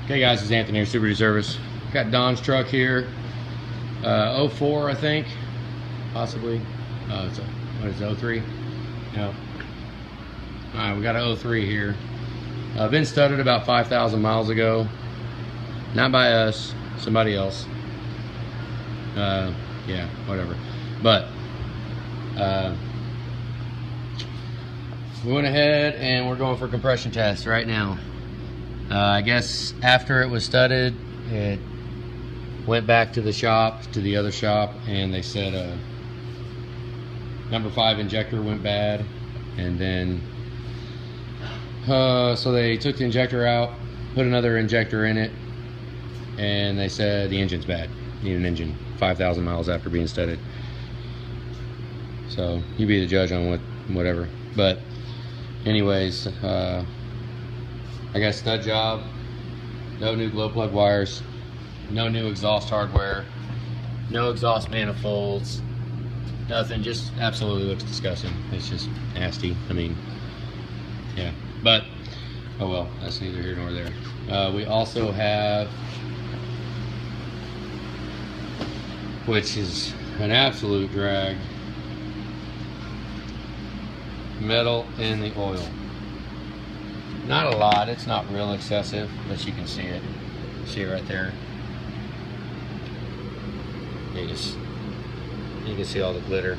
Okay guys, it's Anthony here, Super Duty Service. Got Don's truck here, 04 I think, possibly. What is it, 03? No. Alright, we got a 03 here. Been studded about 5,000 miles ago. Not by us, somebody else. Yeah, whatever. But we went ahead and we're going for compression test right now. I guess after it was studded, it went back to the shop, to the other shop, and they said number 5 injector went bad, and then so they took the injector out, put another injector in it, and they said the engine's bad, need an engine 5,000 miles after being studded. So you be the judge on whatever. But anyways, I got a stud job, no new glow plug wires, no new exhaust hardware, no exhaust manifolds, nothing, just absolutely looks disgusting. It's just nasty. I mean, yeah, but oh well, that's neither here nor there. We also have, which is an absolute drag, metal in the oil. Not a lot, it's not real excessive, but you can see it. See it right there. You can see all the glitter.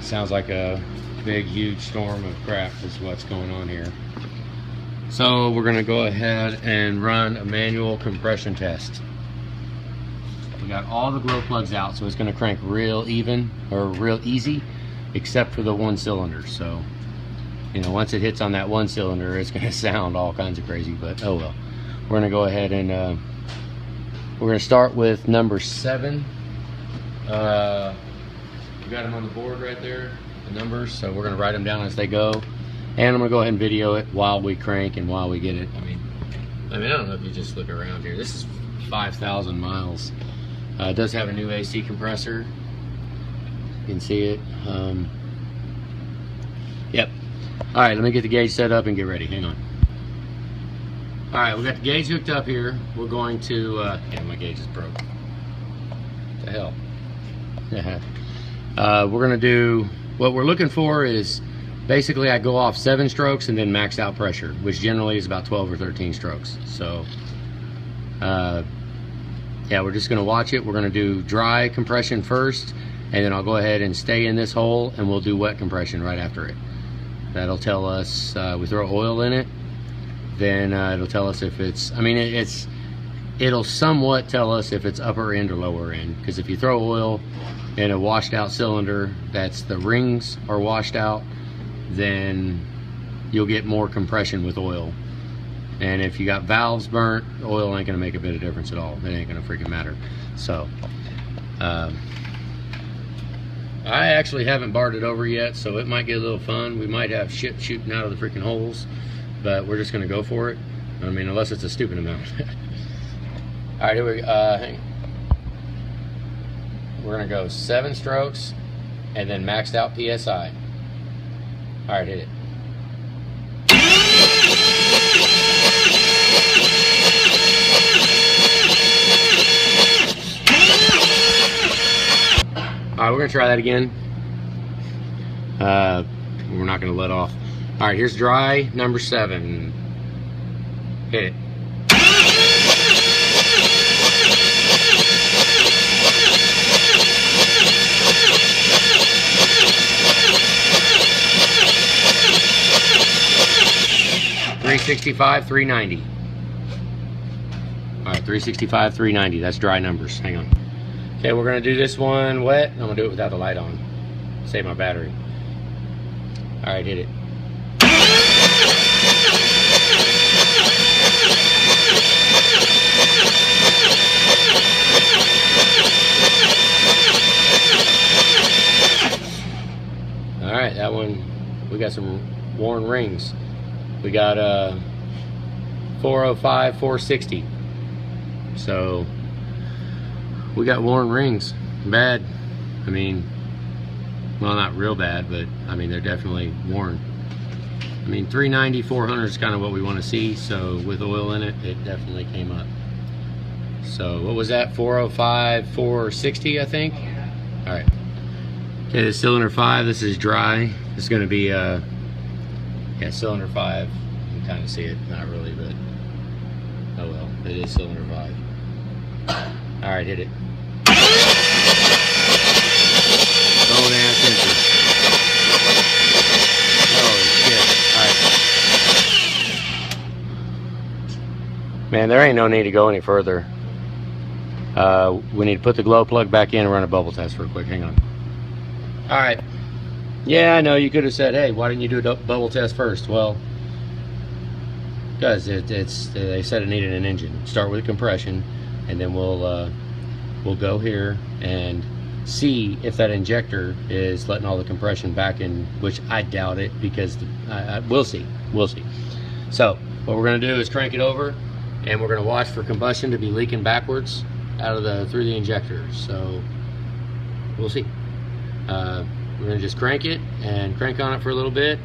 Sounds like a big, huge storm of crap is what's going on here. So we're gonna go ahead and run a manual compression test. We got all the glow plugs out, so it's gonna crank real even, or real easy, except for the one cylinder. So, you know, once it hits on that one cylinder, it's gonna sound all kinds of crazy, but oh well. We're gonna go ahead and we're gonna start with number 7. We got them on the board right there, the numbers, so we're gonna write them down as they go. And I'm gonna go ahead and video it while we crank and while we get it. I mean, I don't know if you just look around here. This is 5,000 miles. It does have a new AC compressor. You can see it. Yep. All right, let me get the gauge set up and get ready. Hang on. All right, we got the gauge hooked up here. We're going to, yeah, my gauge is broke. What the hell? We're gonna do, what we're looking for is, basically I go off 7 strokes and then max out pressure, which generally is about 12 or 13 strokes. So, yeah, we're just gonna watch it. We're gonna do dry compression first, and then I'll go ahead and stay in this hole and we'll do wet compression right after it. That'll tell us, we throw oil in it, then it'll tell us if it's, I mean, it'll somewhat tell us if it's upper end or lower end, because if you throw oil in a washed out cylinder that's the rings are washed out, then you'll get more compression with oil. And if you got valves burnt, oil ain't gonna make a bit of difference at all. It ain't gonna freaking matter. So I actually haven't barred it over yet, so it might get a little fun. We might have shit shooting out of the freaking holes, but we're just gonna go for it. I mean, unless it's a stupid amount. All right, here we hang. We're gonna go 7 strokes and then maxed out PSI. All right, hit it. All right, we're gonna try that again. We're not gonna let off. All right, here's dry, number 7. Hit it. $365, $390. All right, $365, $390. That's dry numbers. Hang on. Okay, we're gonna do this one wet. I'm gonna do it without the light on. Save my battery. All right, hit it. All right, that one, we got some worn rings. We got 405, 460. So we got worn rings. Bad. I mean, well, not real bad, but I mean, they're definitely worn. I mean, 390, 400 is kind of what we want to see. So with oil in it, it definitely came up. So what was that? 405, 460, I think. All right. Okay, this cylinder 5. This is dry. This is going to be yeah, cylinder 5. You can kind of see it, not really, but oh well. It is cylinder 5. All right, hit it. Low ass empty. Holy shit! All right. Man, there ain't no need to go any further. We need to put the glow plug back in and run a bubble test real quick. Hang on. All right. Yeah, I know you could have said, "Hey, why didn't you do a bubble test first?" Well, because they said it needed an engine. Start with compression, and then we'll go here and see if that injector is letting all the compression back in, which I doubt it, because we'll see. So what we're going to do is crank it over, and we're going to watch for combustion to be leaking backwards out of through the injector. So we'll see. We're going to just crank it and crank on it for a little bit.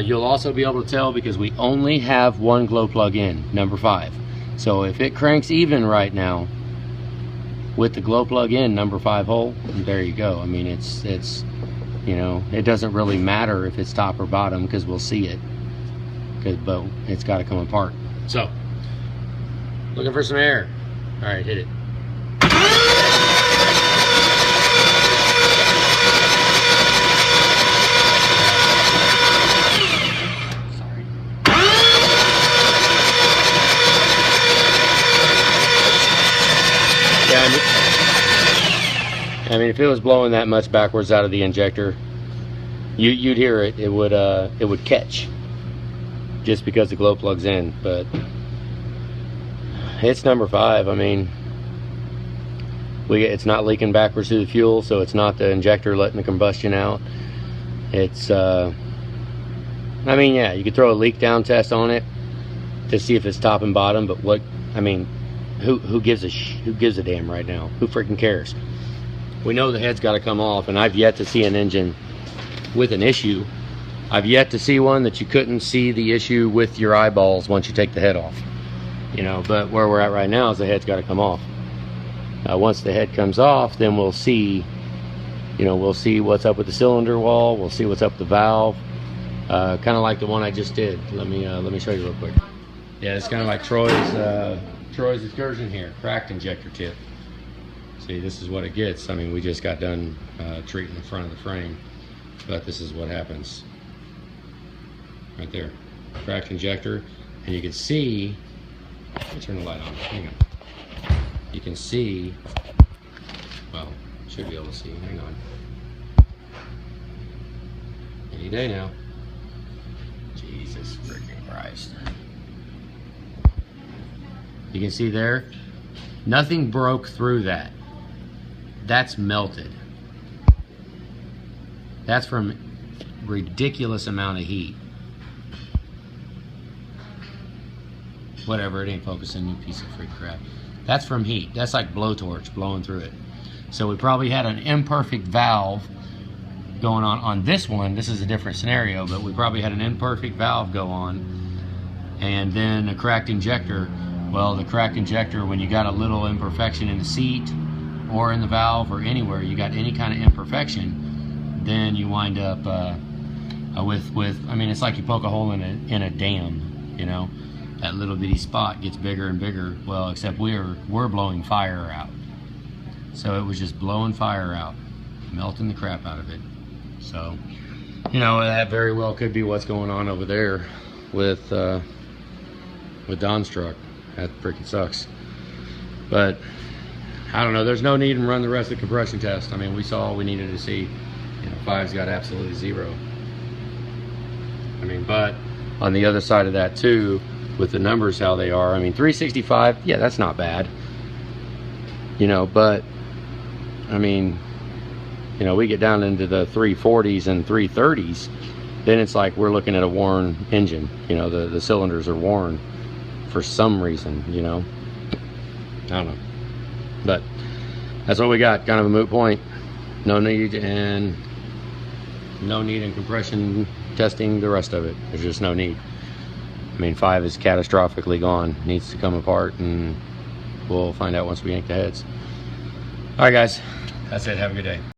You'll also be able to tell because we only have one glow plug in, number 5. So if it cranks even right now with the glow plug in, number 5 hole, there you go. I mean, it's you know, it doesn't really matter if it's top or bottom because we'll see it. But it's got to come apart. So looking for some air. All right, hit it. I mean, if it was blowing that much backwards out of the injector, you'd hear it. It would catch, just because the glow plug's in. But it's number 5. I mean, it's not leaking backwards through the fuel, so it's not the injector letting the combustion out. It's I mean, yeah, you could throw a leak down test on it to see if it's top and bottom. But what I mean, who gives a damn right now? Who freaking cares? We know the head's got to come off, and I've yet to see an engine with an issue. I've yet to see one that you couldn't see the issue with your eyeballs once you take the head off. You know, but where we're at right now is the head's got to come off. Once the head comes off, then we'll see, you know, we'll see what's up with the cylinder wall. We'll see what's up with the valve. Kind of like the one I just did. Let me show you real quick. Yeah, it's kind of like Troy's excursion here. Cracked injector tip. See, this is what it gets. I mean, we just got done treating the front of the frame, but this is what happens. Right there, cracked injector, and you can see. Let me turn the light on. Hang on. You can see. Well, should be able to see. Hang on. Any day now. Jesus freaking Christ. You can see there. Nothing broke through that. That's melted. That's from ridiculous amount of heat. Whatever, it ain't focusing, you piece of freak crap. That's from heat. That's like blowtorch blowing through it. So we probably had an imperfect valve going on this one. This is a different scenario, but we probably had an imperfect valve go on, and then a cracked injector. Well, the cracked injector, when you got a little imperfection in the seat or in the valve or anywhere, you got any kind of imperfection, then you wind up with I mean, it's like you poke a hole in a dam, you know. That little bitty spot gets bigger and bigger. Well, except we're blowing fire out. So it was just blowing fire out, melting the crap out of it. So, you know, that very well could be what's going on over there with Don's truck. That freaking sucks. But I don't know. There's no need to run the rest of the compression test. I mean, we saw all we needed to see. You know, 5's got absolutely 0. I mean, but on the other side of that too, with the numbers how they are, I mean, 365, yeah, that's not bad. You know, but I mean, you know, we get down into the 340s and 330s, then it's like we're looking at a worn engine. You know, the cylinders are worn for some reason, you know. I don't know. But that's what we got. Kind of a moot point. No need in compression testing the rest of it. There's just no need. I mean, 5 is catastrophically gone. Needs to come apart, and we'll find out once we yank the heads. All right, guys. That's it. Have a good day.